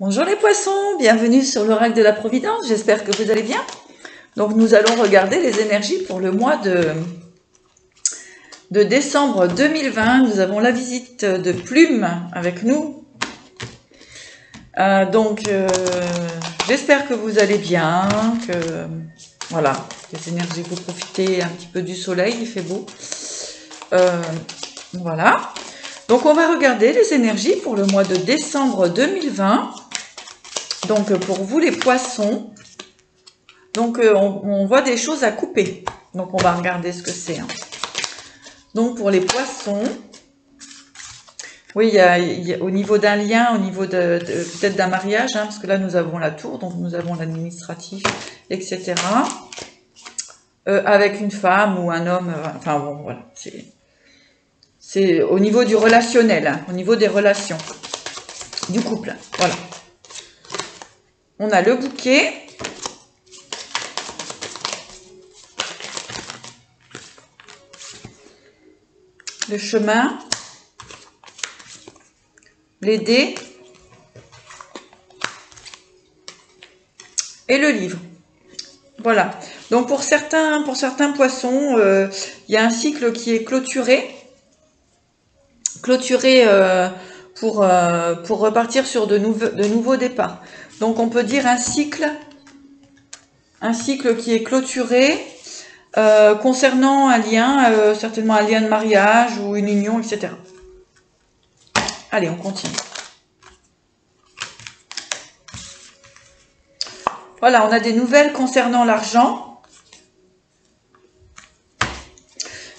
Bonjour les poissons, bienvenue sur l'oracle de la Providence, j'espère que vous allez bien. Donc nous allons regarder les énergies pour le mois de décembre 2020. Nous avons la visite de Plume avec nous. J'espère que vous allez bien, que voilà, les énergies, vous profitez un petit peu du soleil, il fait beau. Voilà. Donc on va regarder les énergies pour le mois de décembre 2020. Donc pour vous les poissons, donc on voit des choses à couper. Donc on va regarder ce que c'est. Donc pour les poissons, oui, il y a au niveau d'un lien, au niveau de peut-être d'un mariage, parce que là nous avons la tour, donc nous avons l'administratif, etc. Avec une femme ou un homme, enfin bon voilà, c'est au niveau du relationnel, au niveau des relations, du couple, voilà. On a le bouquet. Le chemin. Les dés. Et le livre. Voilà. Donc pour certains poissons, il y a un cycle qui est clôturé. Pour repartir sur de nouveaux départs. Donc on peut dire un cycle qui est clôturé concernant un lien, certainement un lien de mariage ou une union, etc. Allez, on continue. Voilà, on a des nouvelles concernant l'argent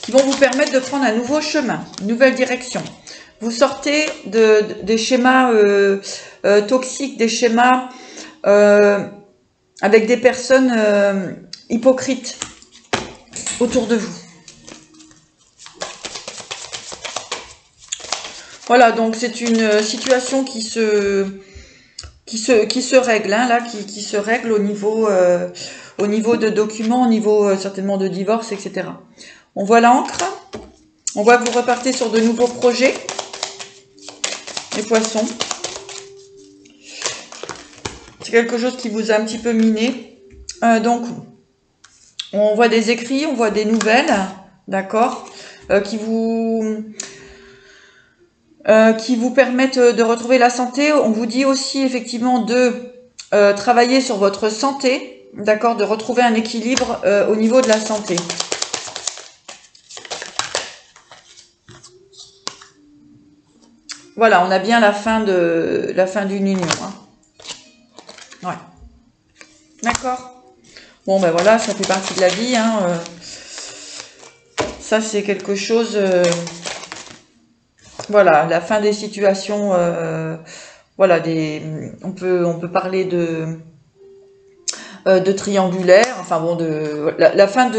qui vont vous permettre de prendre un nouveau chemin, une nouvelle direction. Vous sortez des schémas toxiques, des schémas avec des personnes hypocrites autour de vous. Voilà, donc c'est une situation qui se règle, là, qui se règle au niveau de documents, au niveau certainement de divorce, etc. On voit l'encre. On voit que vous repartez sur de nouveaux projets. Les poissons. C'est quelque chose qui vous a un petit peu miné. Donc, on voit des écrits, on voit des nouvelles, d'accord, qui vous permettent de retrouver la santé. On vous dit aussi effectivement de travailler sur votre santé, d'accord, de retrouver un équilibre au niveau de la santé. Voilà, on a bien la fin d'une union. Ouais. D'accord. Bon, ben voilà, ça fait partie de la vie. Ça, c'est quelque chose... voilà, la fin des situations... voilà, on peut parler de triangulaire. Enfin bon, la fin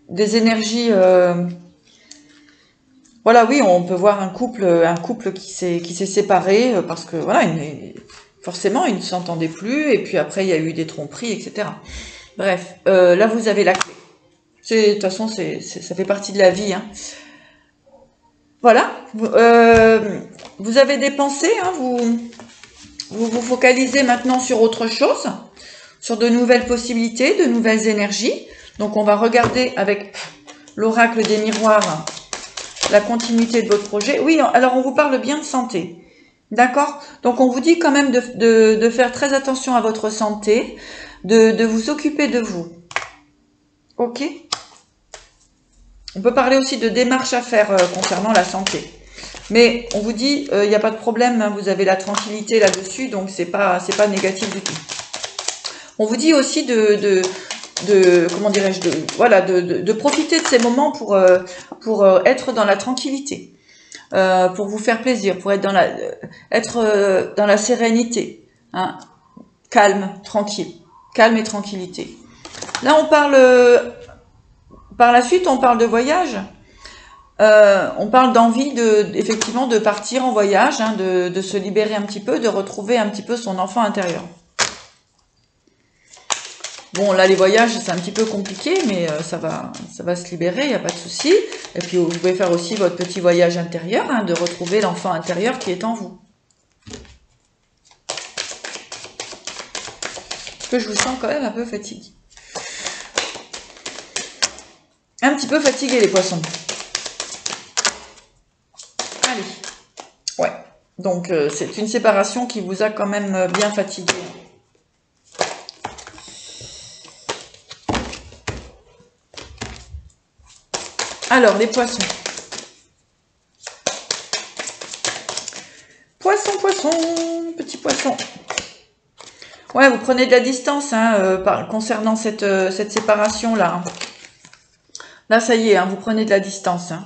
des énergies... voilà, oui, on peut voir un couple qui s'est séparé parce que voilà, forcément, ils ne s'entendaient plus, et puis après, il y a eu des tromperies, etc. Bref, là, vous avez la clé. De toute façon, ça fait partie de la vie. Voilà. Vous avez des pensées, vous focalisez maintenant sur autre chose, sur de nouvelles possibilités, de nouvelles énergies. Donc, on va regarder avec l'oracle des miroirs la continuité de votre projet. Oui, alors on vous parle bien de santé. D'accord? Donc on vous dit quand même de faire très attention à votre santé, de vous occuper de vous. Ok? On peut parler aussi de démarches à faire concernant la santé. Mais on vous dit, il n'y a pas de problème, vous avez la tranquillité là-dessus, donc c'est pas négatif du tout. On vous dit aussi comment dirais-je, de profiter de ces moments pour être dans la tranquillité. Pour vous faire plaisir, pour être dans la sérénité, calme, tranquille, calme et tranquillité. Là, on parle, par la suite, on parle de voyage. On parle d'envie effectivement de partir en voyage, de se libérer un petit peu, de retrouver un petit peu son enfant intérieur. Bon, là, les voyages, c'est un petit peu compliqué, mais ça va se libérer, il n'y a pas de souci. Et puis, vous pouvez faire aussi votre petit voyage intérieur, de retrouver l'enfant intérieur qui est en vous. Parce que je vous sens quand même un peu fatigué. Un petit peu fatigué les poissons. Allez. Ouais. Donc c'est une séparation qui vous a quand même bien fatigué. Alors, les poissons. Poisson, petit poisson. Ouais, vous prenez de la distance hein, concernant cette séparation-là. Là, ça y est, hein, vous prenez de la distance. Hein.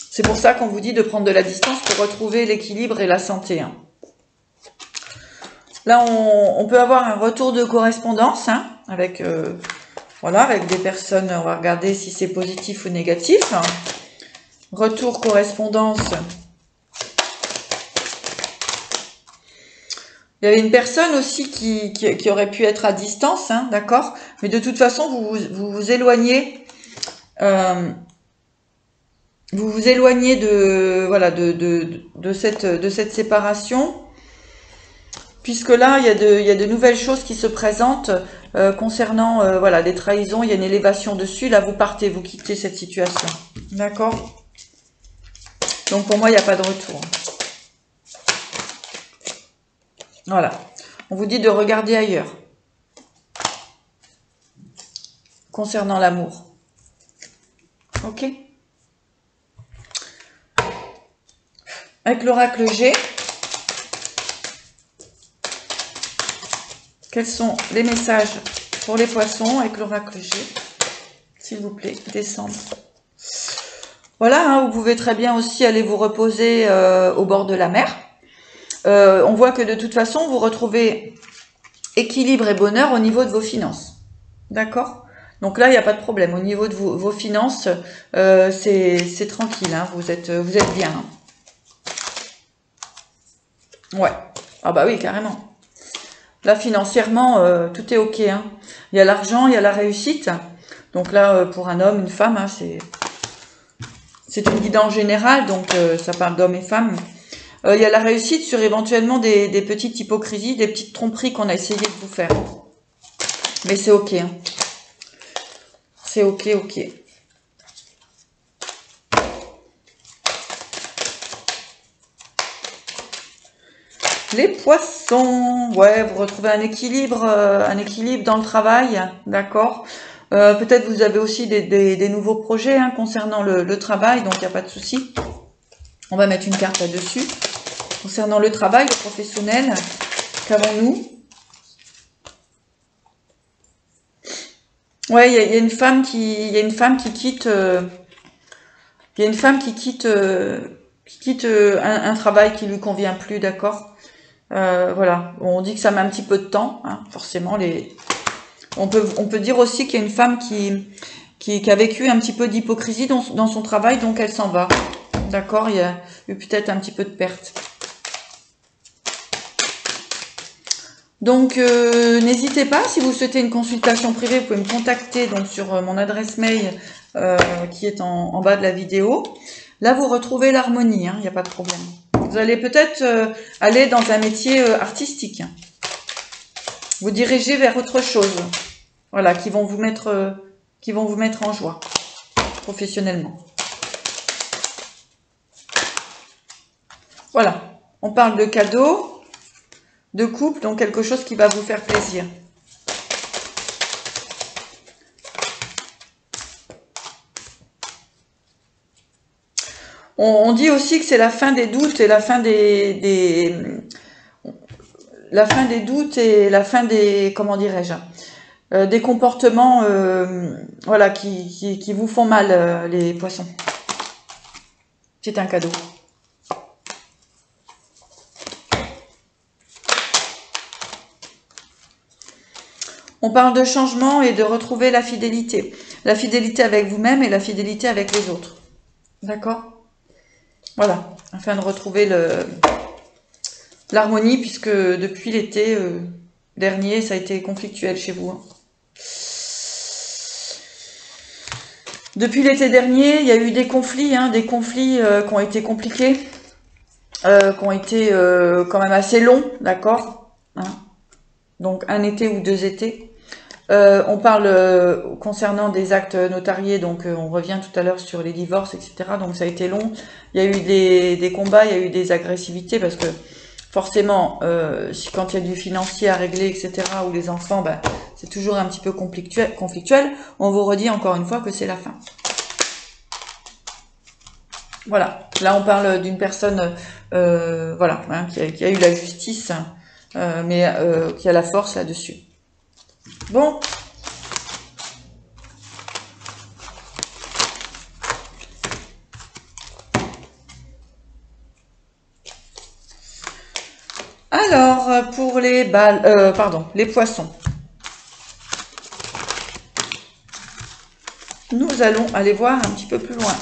C'est pour ça qu'on vous dit de prendre de la distance pour retrouver l'équilibre et la santé. Hein. Là, on peut avoir un retour de correspondance hein, avec, voilà, avec des personnes. On va regarder si c'est positif ou négatif. Retour correspondance. Il y avait une personne aussi qui aurait pu être à distance, hein, d'accord? Mais de toute façon, vous vous éloignez, de voilà de cette séparation, puisque là il y a de nouvelles choses qui se présentent concernant voilà des trahisons. Il y a une élévation dessus. Là, vous partez, vous quittez cette situation, d'accord? Donc pour moi, il n'y a pas de retour. Voilà. On vous dit de regarder ailleurs. Concernant l'amour. Ok? Avec l'oracle G, quels sont les messages pour les poissons avec l'oracle G? S'il vous plaît, décembre. Voilà, hein, vous pouvez très bien aussi aller vous reposer au bord de la mer. On voit que de toute façon, vous retrouvez équilibre et bonheur au niveau de vos finances. D'accord? Donc là, il n'y a pas de problème. Au niveau de vos finances, c'est tranquille. Hein, vous êtes bien. Hein. Ouais. Ah bah oui, carrément. Là, financièrement, tout est OK. Hein. Il y a l'argent, il y a la réussite. Donc là, pour un homme, une femme, hein, c'est une guidance générale. Donc, ça parle d'hommes et femmes. Il y a la réussite sur éventuellement des petites hypocrisies, des petites tromperies qu'on a essayé de vous faire. Mais c'est OK. Hein. C'est OK. Les poissons, ouais, vous retrouvez un équilibre dans le travail, d'accord. Peut-être vous avez aussi des nouveaux projets hein, concernant le travail, donc il n'y a pas de souci. On va mettre une carte là-dessus. Concernant le travail, le professionnel, qu'avons-nous? Ouais, il y a une femme qui quitte, un travail qui lui convient plus, d'accord. Voilà, on dit que ça met un petit peu de temps, hein, forcément. On peut dire aussi qu'il y a une femme qui a vécu un petit peu d'hypocrisie dans son travail, donc elle s'en va, d'accord. Il y a eu peut-être un petit peu de perte. Donc, n'hésitez pas, si vous souhaitez une consultation privée, vous pouvez me contacter donc, sur mon adresse mail qui est en bas de la vidéo. Là, vous retrouvez l'harmonie, il n'y a pas de problème. Vous allez peut-être aller dans un métier artistique. Vous diriger vers autre chose. Voilà, qui vont vous mettre en joie, professionnellement. Voilà, on parle de cadeaux. De couple, donc quelque chose qui va vous faire plaisir. On dit aussi que c'est la fin des doutes et la fin des doutes et la fin des, comment dirais-je, des comportements voilà, qui vous font mal, les poissons. C'est un cadeau. On parle de changement et de retrouver la fidélité. La fidélité avec vous-même et la fidélité avec les autres. D'accord? Voilà, afin de retrouver l'harmonie, puisque depuis l'été dernier, ça a été conflictuel chez vous. Hein. Depuis l'été dernier, il y a eu des conflits qui ont été compliqués, qui ont été quand même assez longs, d'accord, hein. donc un été ou 2 étés. On parle concernant des actes notariés, donc on revient tout à l'heure sur les divorces, etc. Donc ça a été long. Il y a eu des combats, il y a eu des agressivités parce que forcément, quand il y a du financier à régler, etc. ou les enfants, ben, c'est toujours un petit peu conflictuel. On vous redit encore une fois que c'est la fin. Voilà. Là, on parle d'une personne, voilà, hein, qui a eu la justice, mais qui a la force là-dessus. Bon. Alors, pour les balles, pardon, les poissons. Nous allons aller voir un petit peu plus loin.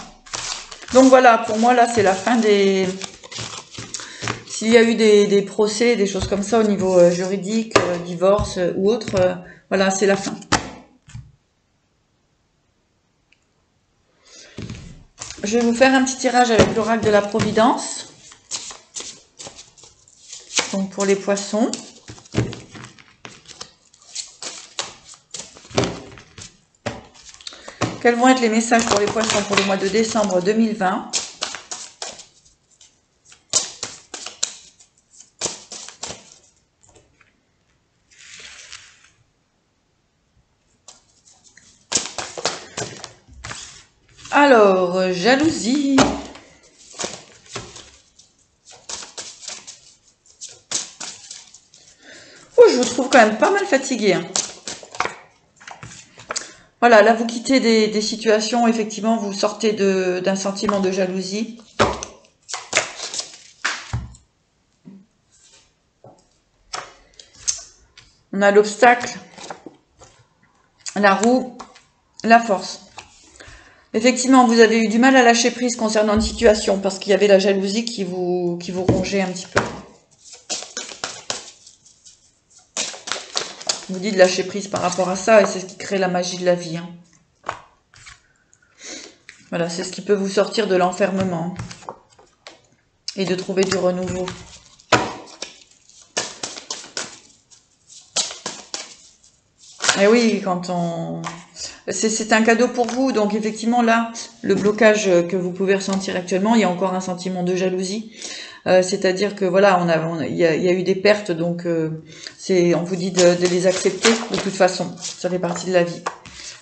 Donc voilà, pour moi, là, c'est la fin des... S'il y a eu des procès, des choses comme ça au niveau juridique, divorce ou autre, voilà, c'est la fin. Je vais vous faire un petit tirage avec l'oracle de la Providence. Donc pour les poissons. Quels vont être les messages pour les poissons pour le mois de décembre 2020? Alors, jalousie. Oh, je vous trouve quand même pas mal fatigué. Hein. Voilà, là vous quittez des situations, effectivement, vous sortez d'un sentiment de jalousie. On a l'obstacle, la roue, la force. Effectivement, vous avez eu du mal à lâcher prise concernant une situation parce qu'il y avait la jalousie qui vous rongeait un petit peu. Je vous dis de lâcher prise par rapport à ça et c'est ce qui crée la magie de la vie. Hein. Voilà, c'est ce qui peut vous sortir de l'enfermement et de trouver du renouveau. Et oui, quand on... C'est un cadeau pour vous, donc effectivement là, le blocage que vous pouvez ressentir actuellement, il y a encore un sentiment de jalousie. C'est-à-dire que voilà, il y a eu des pertes, donc on vous dit de les accepter de toute façon. Ça fait partie de la vie.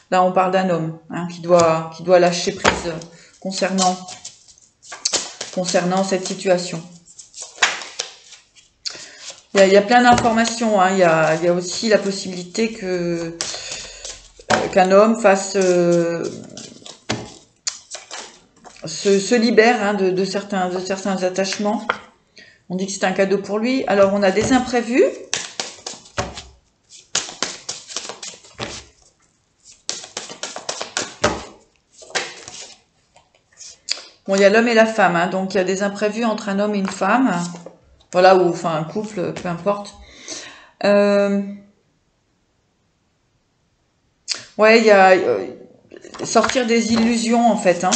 Là, on parle d'un homme hein, qui doit lâcher prise concernant cette situation. Il y a plein d'informations. Hein. Il y a aussi la possibilité qu'un homme fasse se libère hein, de certains attachements. On dit que c'est un cadeau pour lui. Alors, on a des imprévus. Bon, il y a l'homme et la femme. Hein, donc, il y a des imprévus entre un homme et une femme. Voilà, ou enfin un couple, peu importe. Ouais, il y a sortir des illusions, en fait. Hein.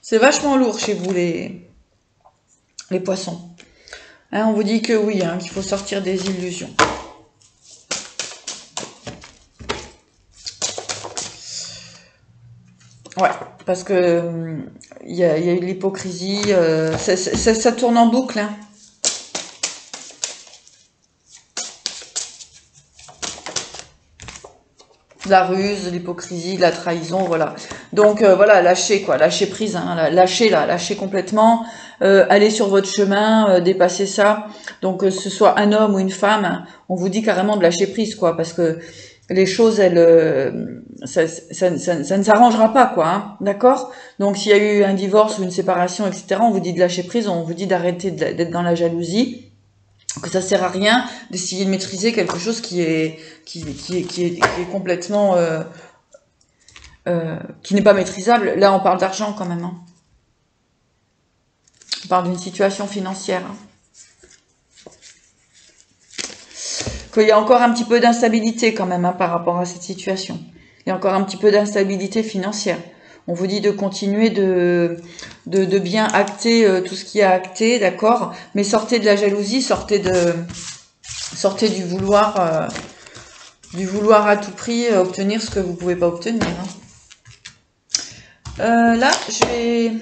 C'est vachement lourd chez vous, les poissons. Hein, on vous dit que oui, hein, qu'il faut sortir des illusions. Ouais, parce que il y a eu l'hypocrisie, ça tourne en boucle. Hein. La ruse, l'hypocrisie, la trahison, voilà. Donc voilà, lâchez quoi, lâchez prise, hein, lâchez complètement, allez sur votre chemin, dépassez ça. Donc que ce soit un homme ou une femme, on vous dit carrément de lâcher prise quoi, parce que les choses, ça ne s'arrangera pas quoi, hein, d'accord. Donc s'il y a eu un divorce ou une séparation, etc., on vous dit de lâcher prise, on vous dit d'arrêter d'être dans la jalousie. Que ça sert à rien d'essayer de maîtriser quelque chose qui est complètement qui n'est pas maîtrisable. Là, on parle d'argent quand même. Hein. On parle d'une situation financière. Hein. Qu'il y a encore un petit peu d'instabilité quand même hein, par rapport à cette situation. Il y a encore un petit peu d'instabilité financière. On vous dit de continuer de bien acter tout ce qui est acté, d'accord? Mais sortez de la jalousie, sortez du vouloir à tout prix obtenir ce que vous pouvez pas obtenir. Hein. Là, je vais...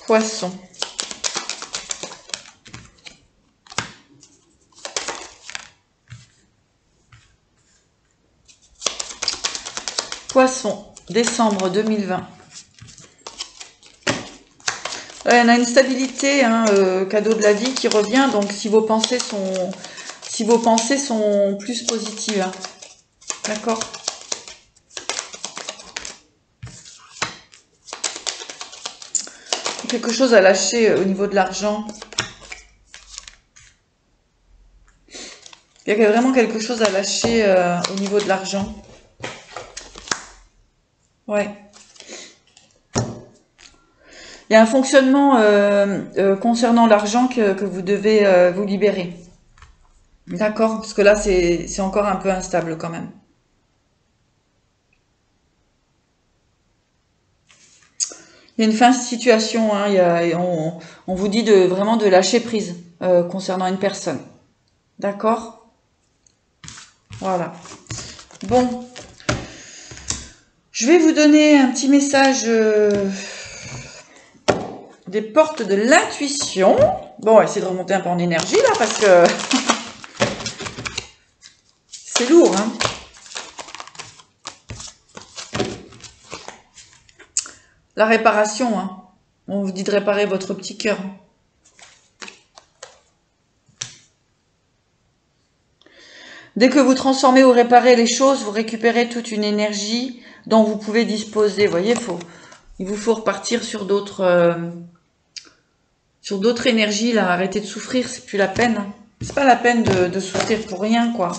Poisson. Poisson, décembre 2020. On a une stabilité, hein, cadeau de la vie qui revient. Donc, si vos pensées sont plus positives, hein, d'accord. Quelque chose à lâcher au niveau de l'argent. Il y a vraiment quelque chose à lâcher au niveau de l'argent. Ouais. Il y a un fonctionnement concernant l'argent que vous devez vous libérer. D'accord? Parce que là, c'est encore un peu instable quand même. Il y a une fin de situation. Hein, on vous dit vraiment de lâcher prise concernant une personne. D'accord? Voilà. Bon. Je vais vous donner un petit message des portes de l'intuition. Bon, on va essayer de remonter un peu en énergie là parce que c'est lourd. Hein. La réparation. Hein. On vous dit de réparer votre petit cœur. Dès que vous transformez ou réparez les choses, vous récupérez toute une énergie dont vous pouvez disposer. Vous voyez, il vous faut repartir sur d'autres énergies là. Arrêtez de souffrir, c'est plus la peine. Hein. C'est pas la peine de souffrir pour rien, quoi.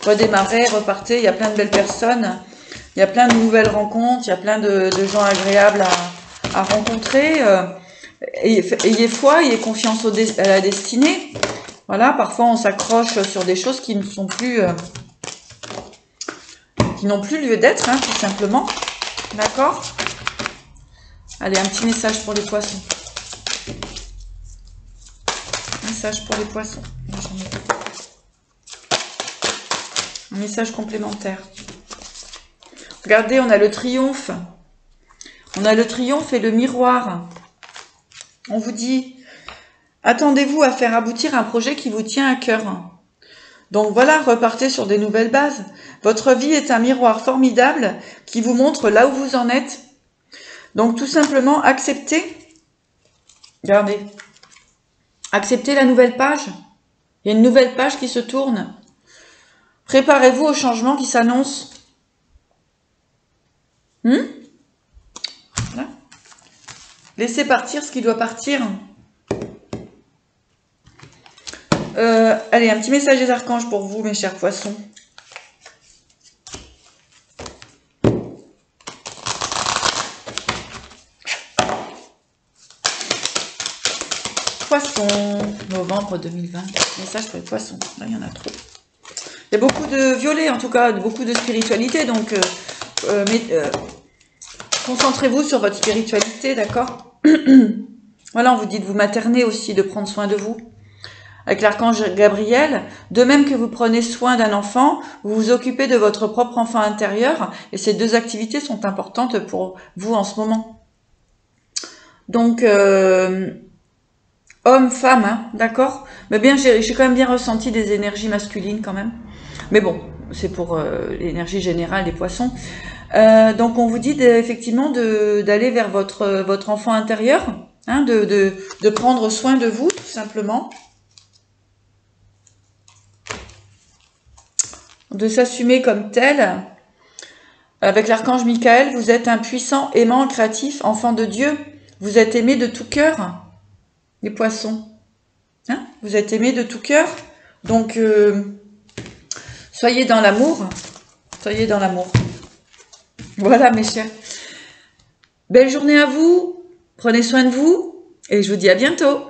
Redémarrez, repartez. Il y a plein de belles personnes, il y a plein de nouvelles rencontres, il y a plein de gens agréables à rencontrer. Ayez foi, ayez confiance à la destinée. Voilà, parfois on s'accroche sur des choses qui ne sont plus, qui n'ont plus lieu d'être, hein, tout simplement. D'accord? Allez, un petit message pour les poissons. Message pour les poissons. Un message complémentaire. Regardez, on a le triomphe. On a le triomphe et le miroir. On vous dit, attendez-vous à faire aboutir un projet qui vous tient à cœur. Donc voilà, repartez sur des nouvelles bases. Votre vie est un miroir formidable qui vous montre là où vous en êtes. Donc tout simplement, acceptez. Regardez. Acceptez la nouvelle page. Il y a une nouvelle page qui se tourne. Préparez-vous au changement qui s'annonce. Voilà. Laissez partir ce qui doit partir. Allez, un petit message des archanges pour vous, mes chers poissons. Poisson, novembre 2020. Message pour les poissons. Là, il y en a trop. Il y a beaucoup de violet, en tout cas, beaucoup de spiritualité. Donc, concentrez-vous sur votre spiritualité, d'accord? Voilà, on vous dit de vous materner aussi, de prendre soin de vous. Avec l'archange Gabriel, de même que vous prenez soin d'un enfant, vous vous occupez de votre propre enfant intérieur. Et ces deux activités sont importantes pour vous en ce moment. Donc, homme, femme, hein, d'accord? Mais bien, j'ai quand même bien ressenti des énergies masculines quand même. Mais bon, c'est pour l'énergie générale des poissons. Donc, on vous dit effectivement d'aller vers votre enfant intérieur, hein, de prendre soin de vous, tout simplement. De s'assumer comme tel. Avec l'archange Michael, vous êtes un puissant, aimant, créatif, enfant de Dieu. Vous êtes aimé de tout cœur. Les poissons, hein, vous êtes aimés de tout cœur, donc soyez dans l'amour, soyez dans l'amour. Voilà mes chers. Belle journée à vous, prenez soin de vous et je vous dis à bientôt.